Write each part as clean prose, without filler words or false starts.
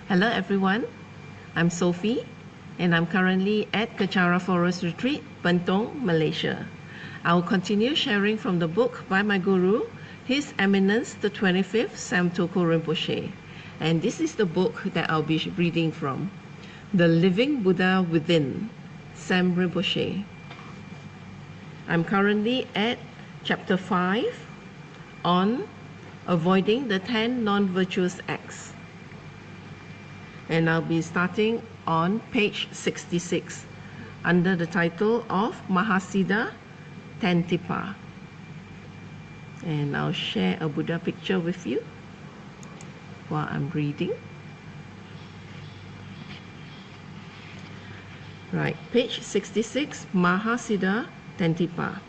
Hello everyone, I'm Sophie and I'm currently at Kecara Forest Retreat, Bentong, Malaysia. I will continue sharing from the book by my guru, His Eminence the 25th Sam Toko Rinpoche. And this is the book that I'll be reading from, The Living Buddha Within, Sam Rinpoche. I'm currently at chapter 5 on avoiding the 10 non-virtuous acts. And I'll be starting on page 66 under the title of Mahasiddha Tantipa. And I'll share a Buddha picture with you while I'm reading. Right, page 66, Mahasiddha Tantipa.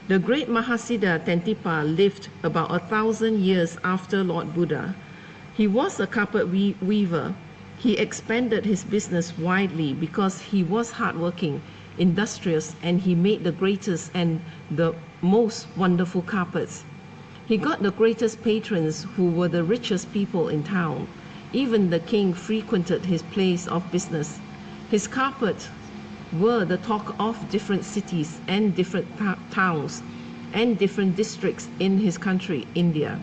The great Mahasiddha Tantipa lived about 1,000 years after Lord Buddha. He was a carpet weaver. He expanded his business widely because he was hardworking, industrious, and he made the greatest and the most wonderful carpets. He got the greatest patrons who were the richest people in town. Even the king frequented his place of business. His carpets were the talk of different cities and different towns and different districts in his country, India.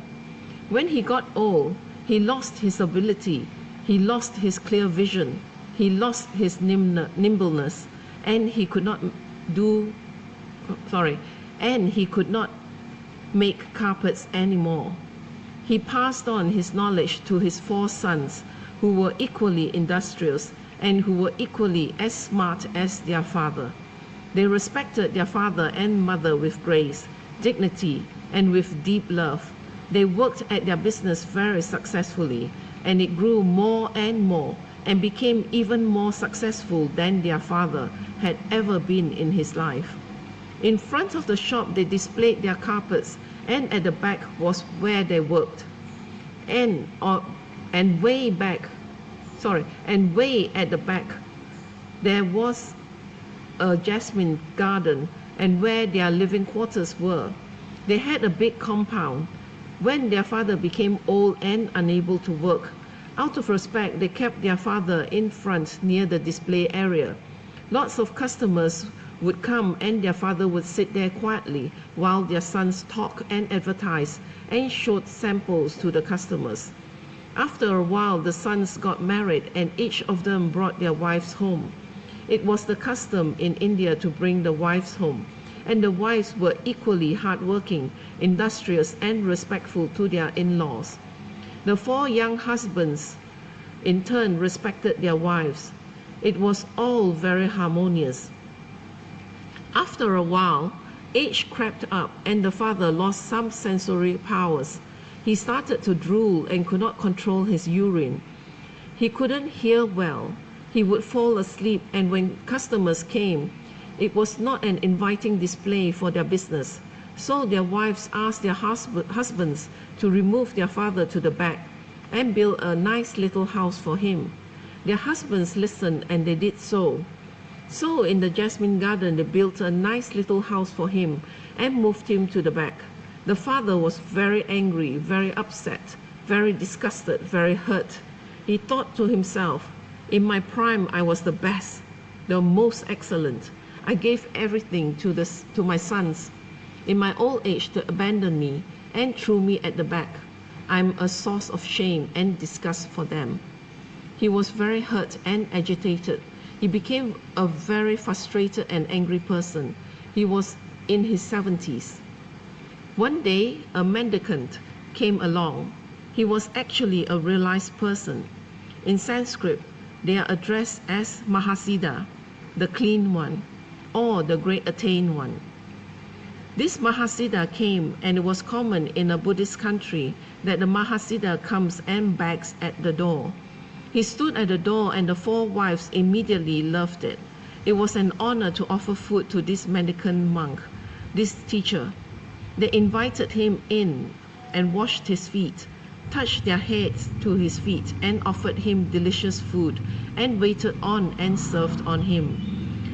When he got old, he lost his ability, he lost his clear vision, he lost his nimbleness, and he could not make carpets anymore. He passed on his knowledge to his 4 sons, who were equally industrious and who were equally as smart as their father. They respected their father and mother with grace, dignity, and with deep love. They worked at their business very successfully, and it grew more and more and became even more successful than their father had ever been in his life. In front of the shop, they displayed their carpets, and at the back was where they worked. And way at the back, there was a jasmine garden, and where their living quarters were. They had a big compound. When their father became old and unable to work, out of respect, they kept their father in front near the display area. Lots of customers would come and their father would sit there quietly while their sons talked and advertised and showed samples to the customers. After a while, the sons got married and each of them brought their wives home. It was the custom in India to bring the wives home, and the wives were equally hardworking, industrious, and respectful to their in-laws. The 4 young husbands, in turn, respected their wives. It was all very harmonious. After a while, age crept up, and the father lost some sensory powers. He started to drool and could not control his urine. He couldn't hear well. He would fall asleep, and when customers came, it was not an inviting display for their business. So their wives asked their husbands to remove their father to the back and build a nice little house for him. Their husbands listened and they did so. So in the jasmine garden, they built a nice little house for him and moved him to the back. The father was very angry, very upset, very disgusted, very hurt. He thought to himself, "In my prime, I was the best, the most excellent. I gave everything to my sons. In my old age, they abandoned me and threw me at the back. I'm a source of shame and disgust for them." He was very hurt and agitated. He became a very frustrated and angry person. He was in his 70s. One day, a mendicant came along. He was actually a realized person. In Sanskrit, they are addressed as Mahasiddha, the clean one, or the great attained one. This Mahasiddha came, and it was common in a Buddhist country that the Mahasiddha comes and begs at the door. He stood at the door, and the 4 wives immediately loved it. It was an honor to offer food to this mendicant monk, this teacher. They invited him in and washed his feet, touched their heads to his feet, and offered him delicious food, and waited on and served on him.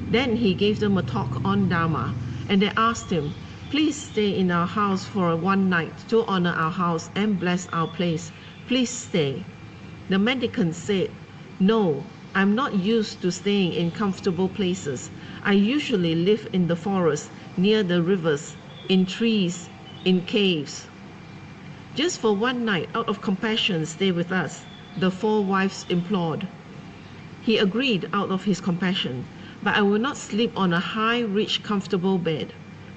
Then he gave them a talk on Dharma, and they asked him, "Please stay in our house for one night to honor our house and bless our place. Please stay." The mendicant said, "No, I'm not used to staying in comfortable places. I usually live in the forest, near the rivers, in trees, in caves." "Just for one night, out of compassion, stay with us," the 4 wives implored. He agreed out of his compassion, "But I will not sleep on a high, rich, comfortable bed."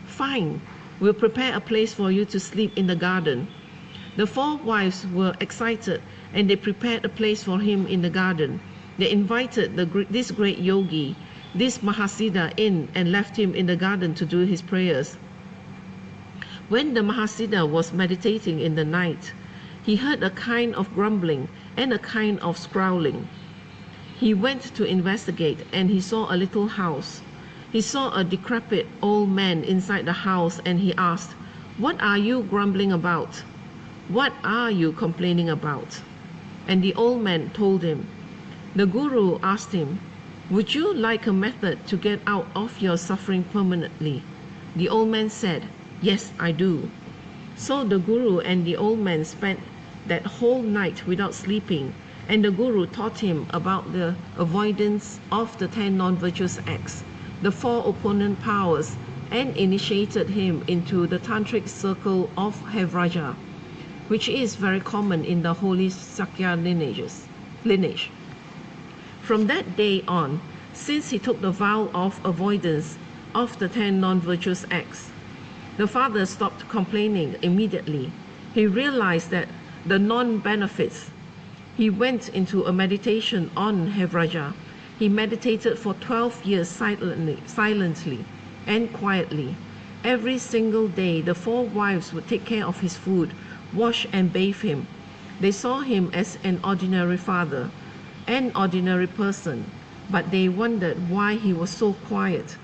"Fine, we'll prepare a place for you to sleep in the garden." The 4 wives were excited, and they prepared a place for him in the garden. They invited this great yogi, this Mahasiddha, in and left him in the garden to do his prayers. When the Mahasiddha was meditating in the night, he heard a kind of grumbling and a kind of growling. He went to investigate, and he saw a little house. He saw a decrepit old man inside the house, and he asked, "What are you grumbling about? What are you complaining about?" And the old man told him. The Guru asked him, "Would you like a method to get out of your suffering permanently?" The old man said, "Yes, I do." So the Guru and the old man spent that whole night without sleeping, and the Guru taught him about the avoidance of the 10 non-virtuous acts, the 4 opponent powers, and initiated him into the tantric circle of Havraja, which is very common in the holy Sakya lineage. From that day on, since he took the vow of avoidance of the 10 non-virtuous acts, the father stopped complaining immediately. He realized that the non-benefits. He went into a meditation on Havraja. He meditated for 12 years silently and quietly. Every single day, the 4 wives would take care of his food, wash and bathe him. They saw him as an ordinary father, an ordinary person, but they wondered why he was so quiet.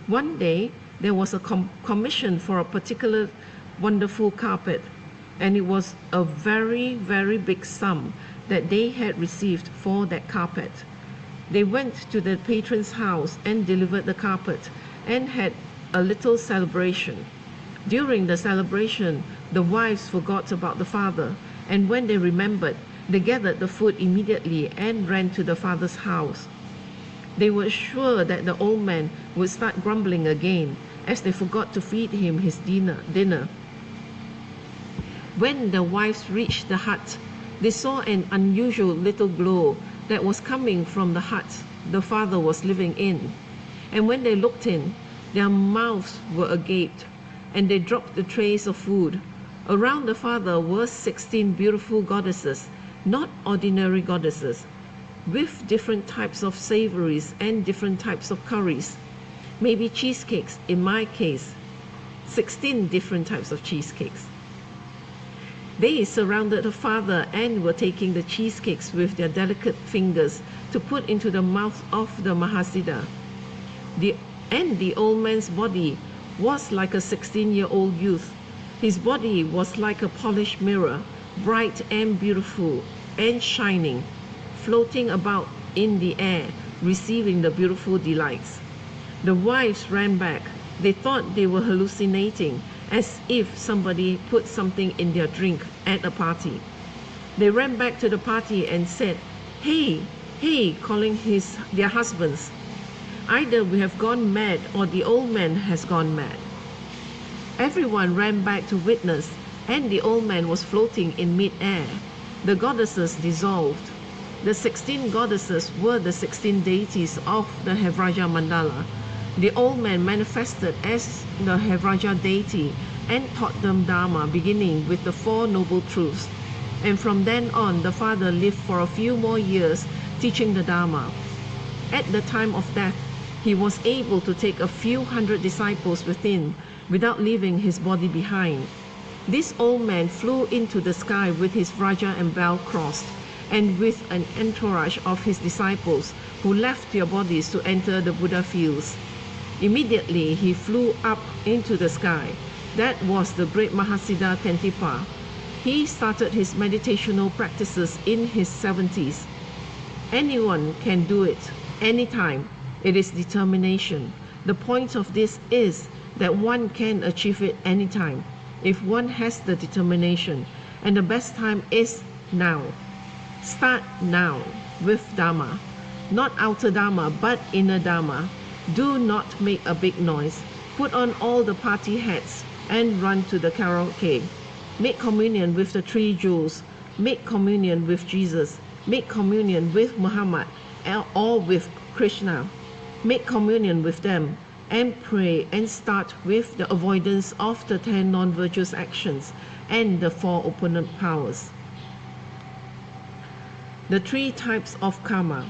One day, there was a commission for a particular wonderful carpet, and it was a very, very big sum that they had received for that carpet. They went to the patron's house and delivered the carpet and had a little celebration. During the celebration, the wives forgot about the father, and when they remembered, they gathered the food immediately and ran to the father's house. They were sure that the old man would start grumbling again, as they forgot to feed him his dinner. When the wives reached the hut, they saw an unusual little glow that was coming from the hut the father was living in. And when they looked in, their mouths were agape, and they dropped the trays of food. Around the father were 16 beautiful goddesses, not ordinary goddesses, with different types of savories and different types of curries. Maybe cheesecakes, in my case, 16 different types of cheesecakes. They surrounded the father and were taking the cheesecakes with their delicate fingers to put into the mouth of the Mahasiddha. The old man's body was like a 16-year-old youth. His body was like a polished mirror, bright and beautiful and shining, floating about in the air, receiving the beautiful delights. The wives ran back. They thought they were hallucinating, as if somebody put something in their drink at a party. They ran back to the party and said, "Hey, hey," calling their husbands. "Either we have gone mad or the old man has gone mad." Everyone ran back to witness, and the old man was floating in mid-air. The goddesses dissolved. The 16 goddesses were the 16 deities of the Havraja Mandala. The old man manifested as the Havraja deity and taught them Dharma, beginning with the 4 noble truths. And from then on, the father lived for a few more years teaching the Dharma. At the time of death, he was able to take a few hundred disciples with him without leaving his body behind. This old man flew into the sky with his Vraja and bell crossed, and with an entourage of his disciples who left their bodies to enter the Buddha fields. Immediately he flew up into the sky. That was the great Mahasiddha Tentipa. He started his meditational practices in his 70s. Anyone can do it, anytime. It is determination. The point of this is that one can achieve it anytime, if one has the determination, and the best time is now. Start now with Dharma, not outer Dharma but inner Dharma. Do not make a big noise. Put on all the party hats and run to the karaoke. Make communion with the 3 jewels. Make communion with Jesus. Make communion with Muhammad or with Krishna. Make communion with them and pray, and start with the avoidance of the 10 non-virtuous actions and the 4 opponent powers. The 3 types of karma.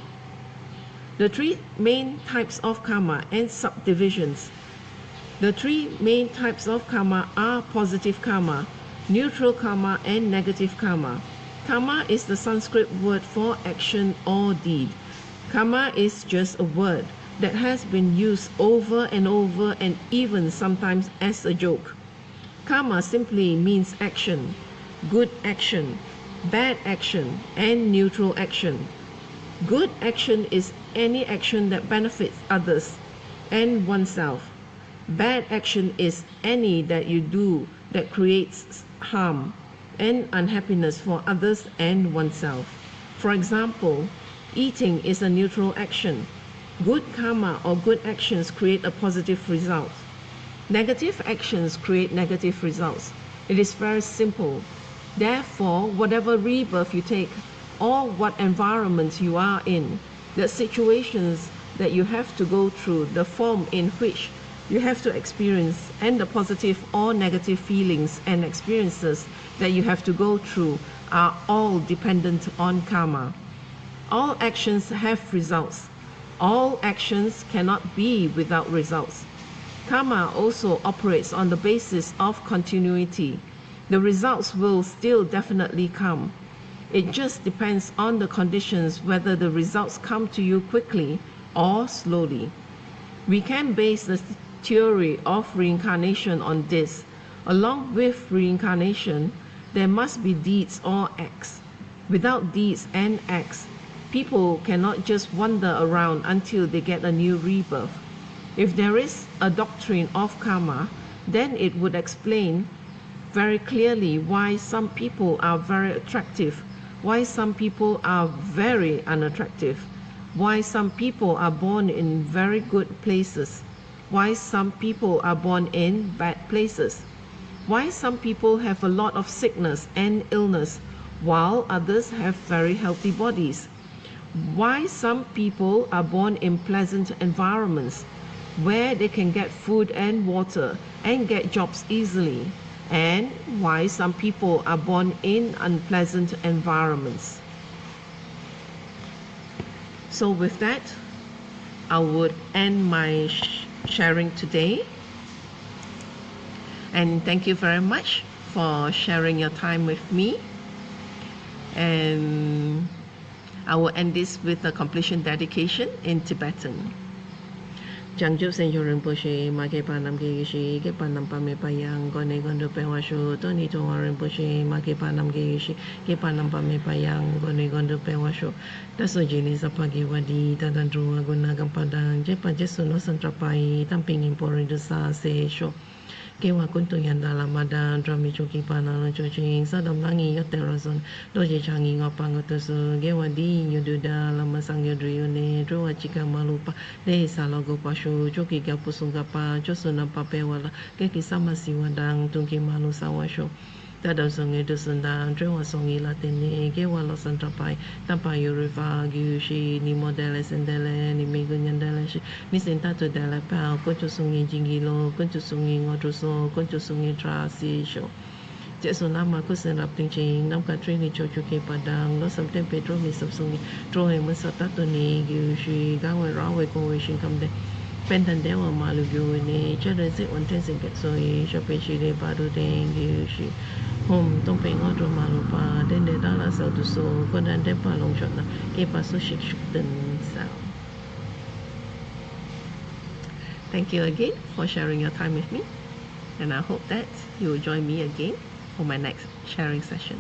The 3 main types of karma and subdivisions. The 3 main types of karma are positive karma, neutral karma, and negative karma. Karma is the Sanskrit word for action or deed. Karma is just a word that has been used over and over, and even sometimes as a joke. Karma simply means action, good action, bad action, and neutral action. Good action is any action that benefits others and oneself. Bad action is any that you do that creates harm and unhappiness for others and oneself. For example, eating is a neutral action. Good karma or good actions create a positive result. Negative actions create negative results. It is very simple. Therefore, whatever rebirth you take, or what environment you are in, the situations that you have to go through, the form in which you have to experience, and the positive or negative feelings and experiences that you have to go through are all dependent on karma. All actions have results. All actions cannot be without results. Karma also operates on the basis of continuity. The results will still definitely come. It just depends on the conditions whether the results come to you quickly or slowly. We can base the theory of reincarnation on this. Along with reincarnation, there must be deeds or acts. Without deeds and acts, people cannot just wander around until they get a new rebirth. If there is a doctrine of karma, then it would explain very clearly why some people are very attractive, why some people are very unattractive, why some people are born in very good places, why some people are born in bad places, why some people have a lot of sickness and illness while others have very healthy bodies, why some people are born in pleasant environments where they can get food and water and get jobs easily, and why some people are born in unpleasant environments. So with that, I would end my sharing today. And thank you very much for sharing your time with me. And I will end this with a completion dedication in Tibetan. Jangjub Senjo Rinpoche, Make Panam Geyishi, Ke Panam Pame Payang, Gone Gondo Pewasho, Tony Towa Rinpoche, Make Panam Geyishi, Ke Panam Pame Payang, Gone Gondo Pewasho, Taso Jini Sapagi Wadi, Tadandru Aguna Gampadang, Jepa Jesuno Santrapai, Tamping Impori Dusa Se Sho. Kewa kuntu yanda lamada drami choki pana choching sadam langi yoterazon doje changi ngopang otosu gewa di yududa lama sang yudriune droa chika malupa de salogo pasho choki gapusunga pa chosuna papewala keki sama siwadang tungki malu sawasho tada songi dusundang droa songi latene gewa losantrapai tampa yuriva gyushi ni modele sendele ni megunyandele ni sentato dele pao kuntu sungi jingilo kuntu sungi ngotroso kuntu sungi trasi sho Jesu nama kusen rap ting ching nam katri ni chochu ke padang lo samten petro mi sapsungi trohe musatato ni gyushi gawe rawe ko shin kamde pentan dewa malu gyuene chare se onten sing get soi shope shire padu deng gyushi home tong pe ngodro malu pa den de dala sa tu so kodan de pa long shot na ke pa so shik shuk den sao. Thank you again for sharing your time with me, and I hope that you will join me again for my next sharing session.